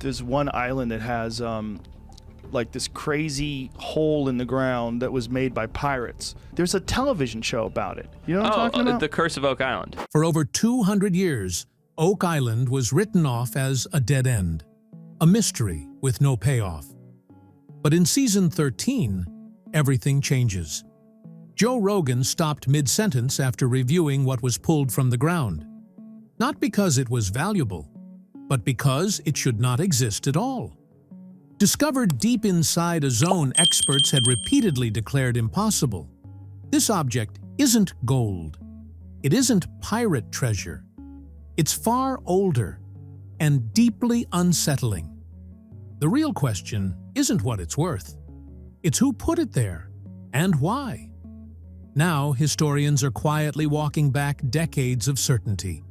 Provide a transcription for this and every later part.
there's one island that has like this crazy hole in the ground that was made by pirates. There's a television show about it. You know what I'm talking about? The Curse of Oak Island. For over 200 years, Oak Island was written off as a dead end, a mystery with no payoff. But in season 13, everything changes. Joe Rogan stopped mid-sentence after reviewing what was pulled from the ground. Not because it was valuable, but because it should not exist at all. Discovered deep inside a zone experts had repeatedly declared impossible. This object isn't gold. It isn't pirate treasure. It's far older and deeply unsettling. The real question isn't what it's worth. It's who put it there and why. Now, historians are quietly walking back decades of certainty,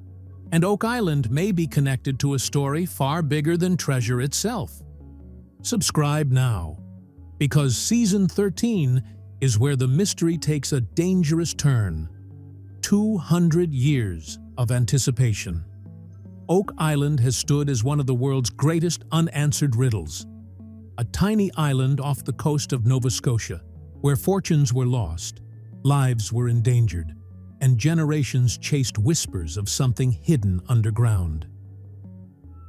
and Oak Island may be connected to a story far bigger than treasure itself. Subscribe now, because Season 13 is where the mystery takes a dangerous turn. 200 years of anticipation. Oak Island has stood as one of the world's greatest unanswered riddles. A tiny island off the coast of Nova Scotia, where fortunes were lost, lives were endangered, and generations chased whispers of something hidden underground.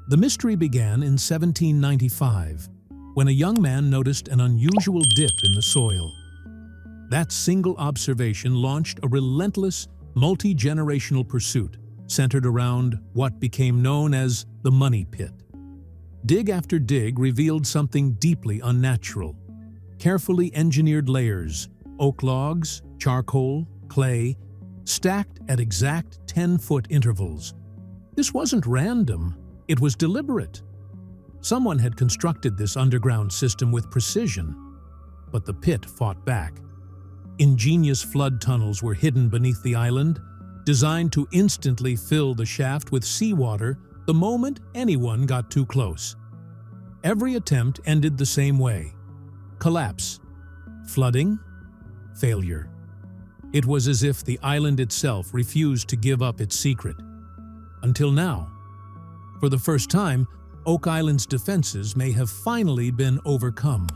The mystery began in 1795, when a young man noticed an unusual dip in the soil. That single observation launched a relentless, multi-generational pursuit centered around what became known as the money pit. Dig after dig revealed something deeply unnatural. Carefully engineered layers, oak logs, charcoal, clay, stacked at exact 10-foot intervals. This wasn't random, it was deliberate. Someone had constructed this underground system with precision, but the pit fought back. Ingenious flood tunnels were hidden beneath the island, designed to instantly fill the shaft with seawater the moment anyone got too close. Every attempt ended the same way: collapse, flooding, failure. It was as if the island itself refused to give up its secret. Until now. For the first time, Oak Island's defenses may have finally been overcome.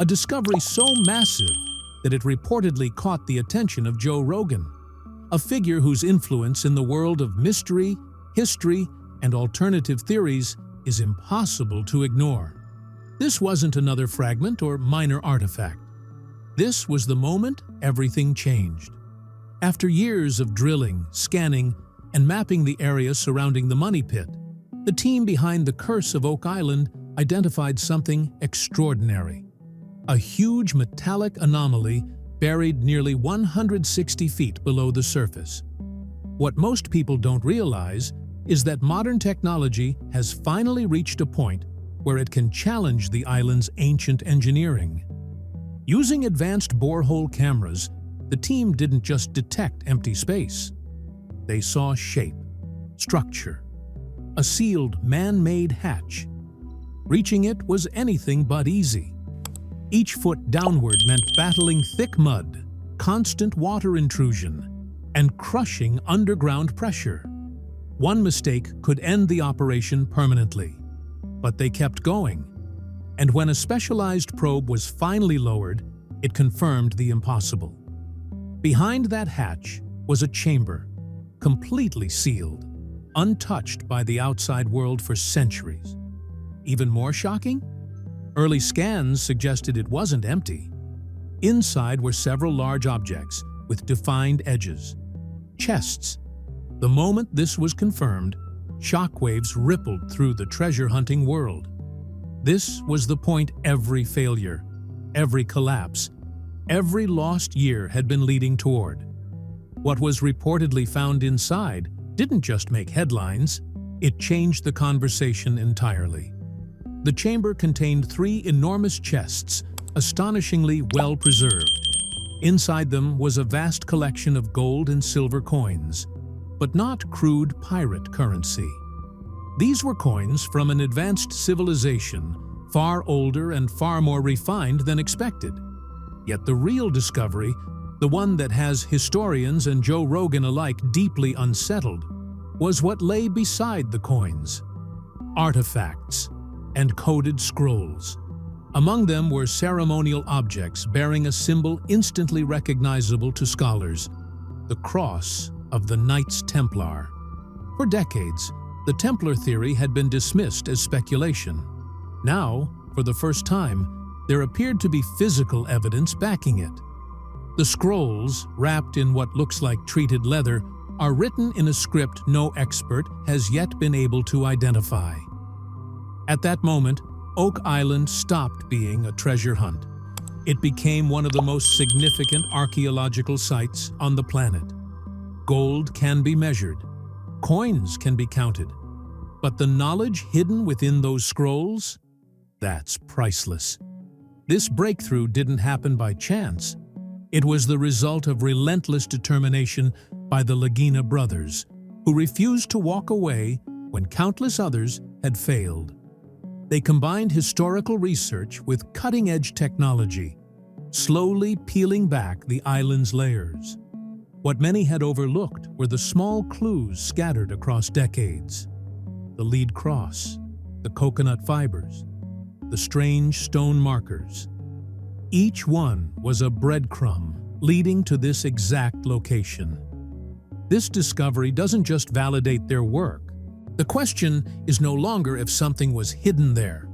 A discovery so massive that it reportedly caught the attention of Joe Rogan, a figure whose influence in the world of mystery, history, and alternative theories is impossible to ignore. This wasn't another fragment or minor artifact. This was the moment everything changed. After years of drilling, scanning, and mapping the area surrounding the money pit, the team behind the Curse of Oak Island identified something extraordinary. A huge metallic anomaly buried nearly 160 feet below the surface. What most people don't realize is that modern technology has finally reached a point where it can challenge the island's ancient engineering. Using advanced borehole cameras, the team didn't just detect empty space. They saw shape, structure, a sealed man-made hatch. Reaching it was anything but easy. Each foot downward meant battling thick mud, constant water intrusion, and crushing underground pressure. One mistake could end the operation permanently. But they kept going, and when a specialized probe was finally lowered, it confirmed the impossible. Behind that hatch was a chamber, completely sealed, untouched by the outside world for centuries. Even more shocking? Early scans suggested it wasn't empty. Inside were several large objects with defined edges. Chests. The moment this was confirmed, shockwaves rippled through the treasure-hunting world. This was the point every failure, every collapse, every lost year had been leading toward. What was reportedly found inside didn't just make headlines, it changed the conversation entirely. The chamber contained 3 enormous chests, astonishingly well preserved. Inside them was a vast collection of gold and silver coins, but not crude pirate currency. These were coins from an advanced civilization, far older and far more refined than expected. Yet the real discovery, the one that has historians and Joe Rogan alike deeply unsettled, was what lay beside the coins. Artifacts. and coded scrolls. Among them were ceremonial objects bearing a symbol instantly recognizable to scholars, the cross of the Knights Templar. For decades, the Templar theory had been dismissed as speculation. Now, for the first time, there appeared to be physical evidence backing it. The scrolls, wrapped in what looks like treated leather, are written in a script no expert has yet been able to identify. At that moment, Oak Island stopped being a treasure hunt. It became one of the most significant archaeological sites on the planet. Gold can be measured, coins can be counted, but the knowledge hidden within those scrolls? That's priceless. This breakthrough didn't happen by chance. It was the result of relentless determination by the Lagina brothers, who refused to walk away when countless others had failed. They combined historical research with cutting-edge technology, slowly peeling back the island's layers. What many had overlooked were the small clues scattered across decades. The lead cross, the coconut fibers, the strange stone markers. Each one was a breadcrumb leading to this exact location. This discovery doesn't just validate their work. The question is no longer if something was hidden there.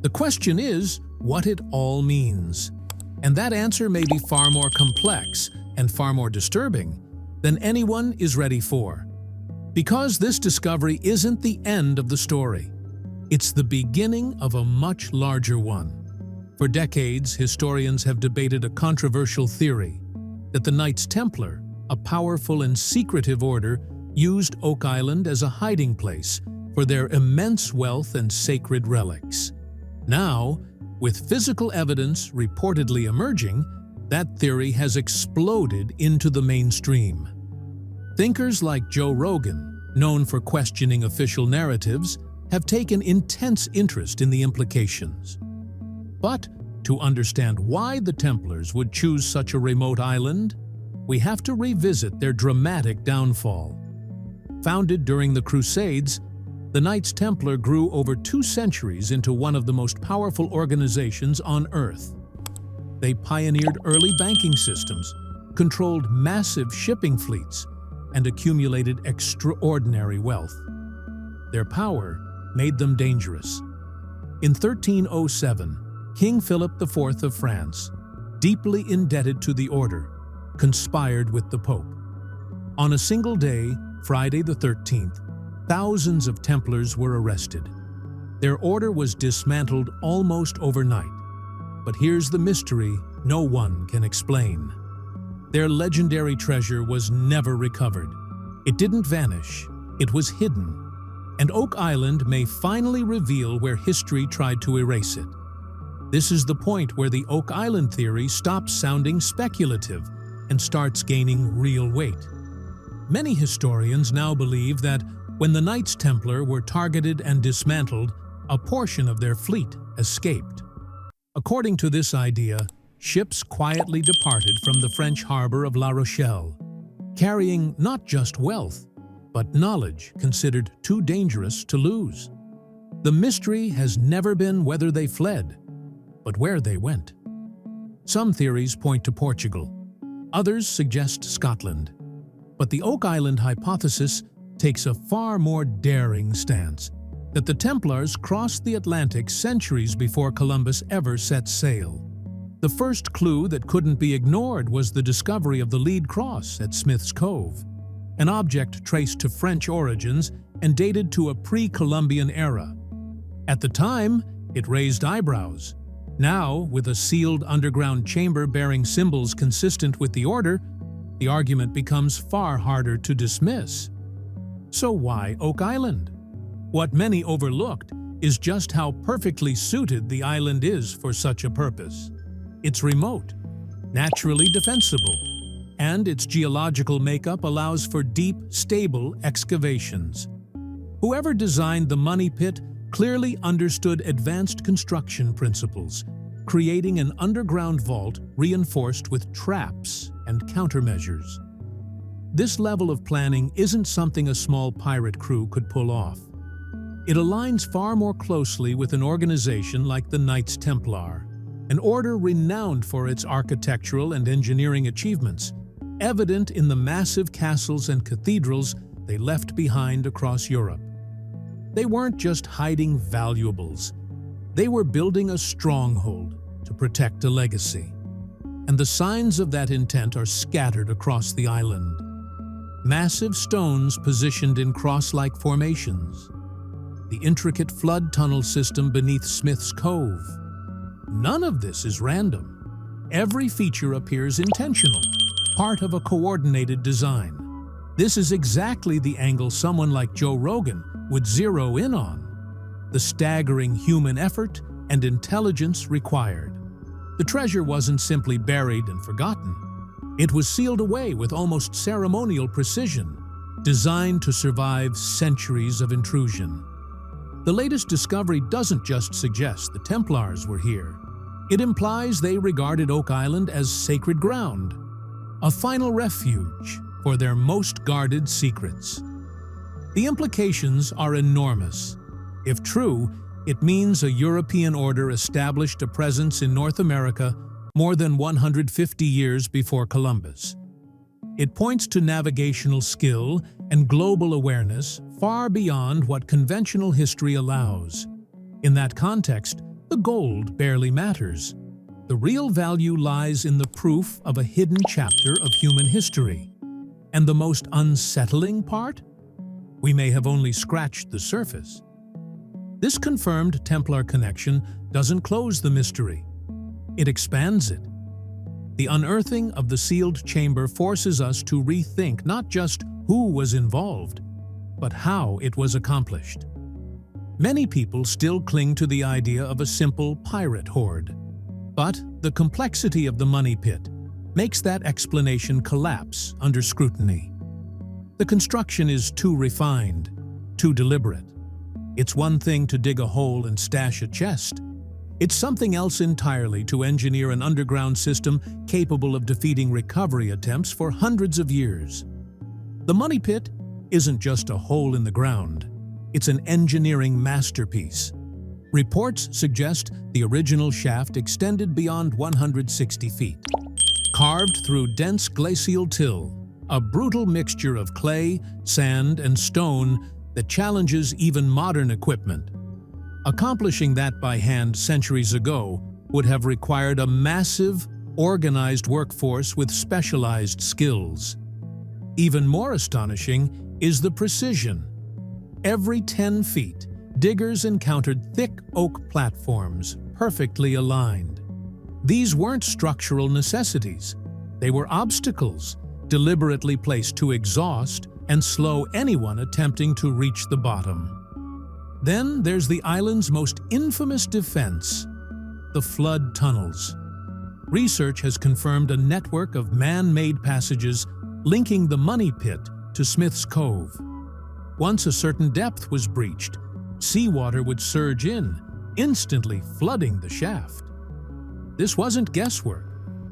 The question is what it all means. And that answer may be far more complex and far more disturbing than anyone is ready for. Because this discovery isn't the end of the story. It's the beginning of a much larger one. For decades, historians have debated a controversial theory that the Knights Templar, a powerful and secretive order, used Oak Island as a hiding place for their immense wealth and sacred relics. Now, with physical evidence reportedly emerging, that theory has exploded into the mainstream. Thinkers like Joe Rogan, known for questioning official narratives, have taken intense interest in the implications. But to understand why the Templars would choose such a remote island, we have to revisit their dramatic downfall. Founded during the Crusades, the Knights Templar grew over 2 centuries into one of the most powerful organizations on Earth. They pioneered early banking systems, controlled massive shipping fleets, and accumulated extraordinary wealth. Their power made them dangerous. In 1307, King Philip IV of France, deeply indebted to the order, conspired with the Pope. On a single day, Friday the 13th, thousands of Templars were arrested. Their order was dismantled almost overnight. But here's the mystery no one can explain. Their legendary treasure was never recovered. It didn't vanish, it was hidden. And Oak Island may finally reveal where history tried to erase it. This is the point where the Oak Island theory stops sounding speculative and starts gaining real weight. Many historians now believe that when the Knights Templar were targeted and dismantled, a portion of their fleet escaped. According to this idea, ships quietly departed from the French harbor of La Rochelle, carrying not just wealth, but knowledge considered too dangerous to lose. The mystery has never been whether they fled, but where they went. Some theories point to Portugal, others suggest Scotland. But the Oak Island hypothesis takes a far more daring stance, that the Templars crossed the Atlantic centuries before Columbus ever set sail. The first clue that couldn't be ignored was the discovery of the lead cross at Smith's Cove, an object traced to French origins and dated to a pre-Columbian era. At the time, it raised eyebrows. Now, with a sealed underground chamber bearing symbols consistent with the order, the argument becomes far harder to dismiss. So why Oak Island? What many overlooked is just how perfectly suited the island is for such a purpose. It's remote, naturally defensible, and its geological makeup allows for deep, stable excavations. Whoever designed the money pit clearly understood advanced construction principles, creating an underground vault reinforced with traps and countermeasures. This level of planning isn't something a small pirate crew could pull off. It aligns far more closely with an organization like the Knights Templar, an order renowned for its architectural and engineering achievements, evident in the massive castles and cathedrals they left behind across Europe. They weren't just hiding valuables. They were building a stronghold to protect a legacy. And the signs of that intent are scattered across the island. Massive stones positioned in cross-like formations. The intricate flood tunnel system beneath Smith's Cove. None of this is random. Every feature appears intentional, part of a coordinated design. This is exactly the angle someone like Joe Rogan would zero in on. The staggering human effort and intelligence required. The treasure wasn't simply buried and forgotten. It was sealed away with almost ceremonial precision, designed to survive centuries of intrusion. The latest discovery doesn't just suggest the Templars were here. It implies they regarded Oak Island as sacred ground, a final refuge for their most guarded secrets. The implications are enormous. If true, it means a European order established a presence in North America more than 150 years before Columbus. It points to navigational skill and global awareness far beyond what conventional history allows. In that context, the gold barely matters. The real value lies in the proof of a hidden chapter of human history. And the most unsettling part? We may have only scratched the surface. This confirmed Templar connection doesn't close the mystery. It expands it. The unearthing of the sealed chamber forces us to rethink not just who was involved, but how it was accomplished. Many people still cling to the idea of a simple pirate horde. But the complexity of the money pit makes that explanation collapse under scrutiny. The construction is too refined, too deliberate. It's one thing to dig a hole and stash a chest. It's something else entirely to engineer an underground system capable of defeating recovery attempts for hundreds of years. The money pit isn't just a hole in the ground. It's an engineering masterpiece. Reports suggest the original shaft extended beyond 160 feet. Carved through dense glacial till, a brutal mixture of clay, sand, and stone that challenges even modern equipment. Accomplishing that by hand centuries ago would have required a massive, organized workforce with specialized skills. Even more astonishing is the precision. Every 10 feet, diggers encountered thick oak platforms, perfectly aligned. These weren't structural necessities. They were obstacles, deliberately placed to exhaust and slow anyone attempting to reach the bottom. Then there's the island's most infamous defense, the flood tunnels. Research has confirmed a network of man-made passages linking the money pit to Smith's Cove. Once a certain depth was breached, seawater would surge in, instantly flooding the shaft. This wasn't guesswork.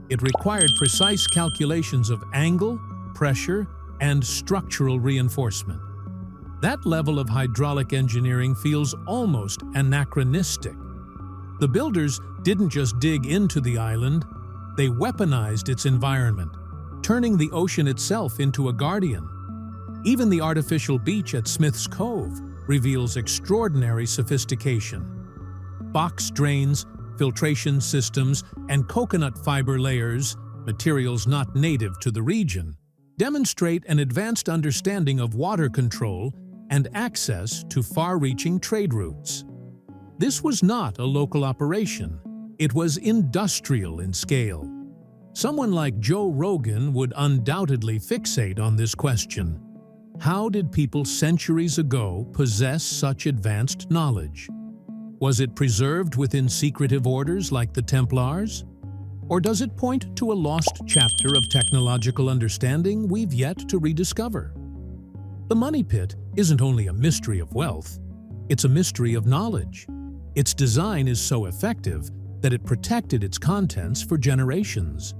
It required precise calculations of angle, pressure, and structural reinforcement. That level of hydraulic engineering feels almost anachronistic. The builders didn't just dig into the island, they weaponized its environment, turning the ocean itself into a guardian. Even the artificial beach at Smith's Cove reveals extraordinary sophistication. Box drains, filtration systems, and coconut fiber layers, materials not native to the region, demonstrate an advanced understanding of water control and access to far-reaching trade routes. This was not a local operation. It was industrial in scale. Someone like Joe Rogan would undoubtedly fixate on this question. How did people centuries ago possess such advanced knowledge? Was it preserved within secretive orders like the Templars? Or does it point to a lost chapter of technological understanding we've yet to rediscover? The money pit isn't only a mystery of wealth, it's a mystery of knowledge. Its design is so effective that it protected its contents for generations.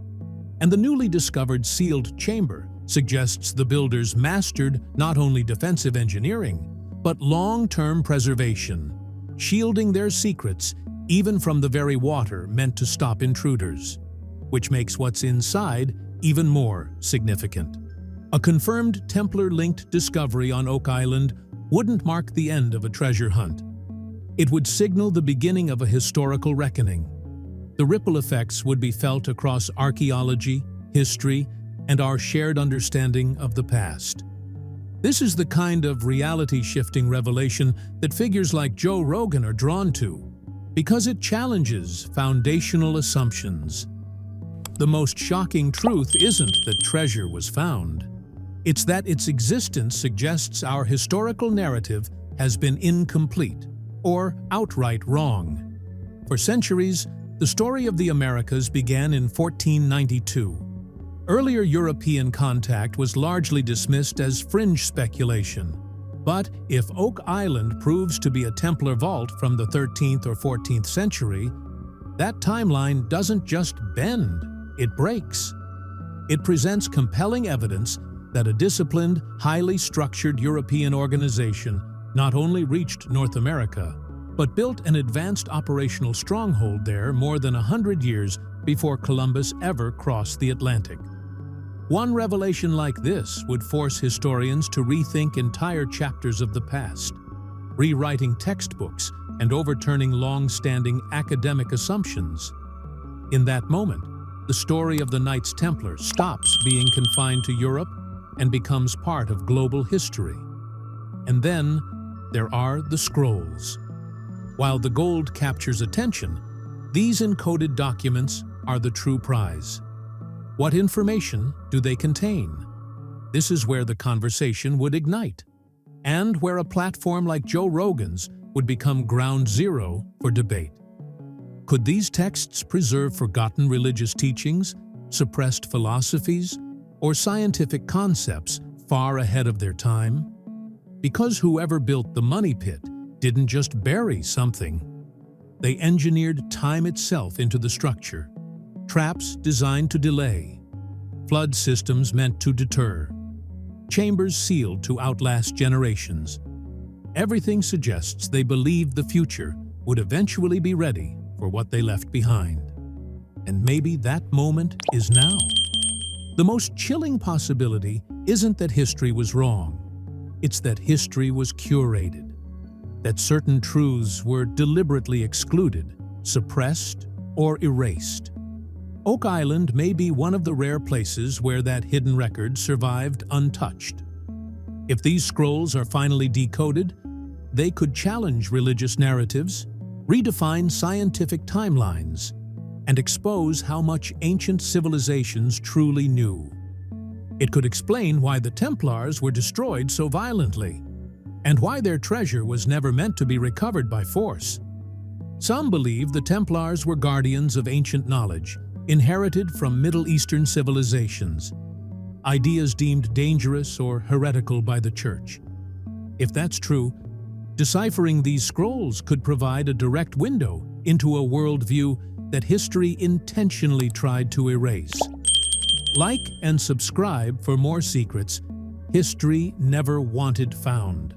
And the newly discovered sealed chamber suggests the builders mastered not only defensive engineering, but long-term preservation, shielding their secrets even from the very water meant to stop intruders, which makes what's inside even more significant. A confirmed Templar-linked discovery on Oak Island wouldn't mark the end of a treasure hunt. It would signal the beginning of a historical reckoning. The ripple effects would be felt across archaeology, history, and our shared understanding of the past. This is the kind of reality-shifting revelation that figures like Joe Rogan are drawn to, because it challenges foundational assumptions. The most shocking truth isn't that treasure was found. It's that its existence suggests our historical narrative has been incomplete or outright wrong. For centuries, the story of the Americas began in 1492. Earlier European contact was largely dismissed as fringe speculation. But if Oak Island proves to be a Templar vault from the 13th or 14th century, that timeline doesn't just bend, it breaks. It presents compelling evidence that a disciplined, highly structured European organization not only reached North America, but built an advanced operational stronghold there more than 100 years before Columbus ever crossed the Atlantic. One revelation like this would force historians to rethink entire chapters of the past, rewriting textbooks and overturning long-standing academic assumptions. In that moment, the story of the Knights Templar stops being confined to Europe and becomes part of global history. And then there are the scrolls. While the gold captures attention, these encoded documents are the true prize. What information do they contain? This is where the conversation would ignite, and where a platform like Joe Rogan's would become ground zero for debate. Could these texts preserve forgotten religious teachings, suppressed philosophies, or scientific concepts far ahead of their time? Because whoever built the money pit didn't just bury something. They engineered time itself into the structure. Traps designed to delay, flood systems meant to deter, chambers sealed to outlast generations. Everything suggests they believed the future would eventually be ready for what they left behind. And maybe that moment is now. The most chilling possibility isn't that history was wrong. It's that history was curated, that certain truths were deliberately excluded, suppressed, or erased. Oak Island may be one of the rare places where that hidden record survived untouched. If these scrolls are finally decoded, they could challenge religious narratives, redefine scientific timelines, and expose how much ancient civilizations truly knew. It could explain why the Templars were destroyed so violently, and why their treasure was never meant to be recovered by force. Some believe the Templars were guardians of ancient knowledge, inherited from Middle Eastern civilizations, ideas deemed dangerous or heretical by the Church. If that's true, deciphering these scrolls could provide a direct window into a worldview that history intentionally tried to erase. Like and subscribe for more secrets history never wanted found.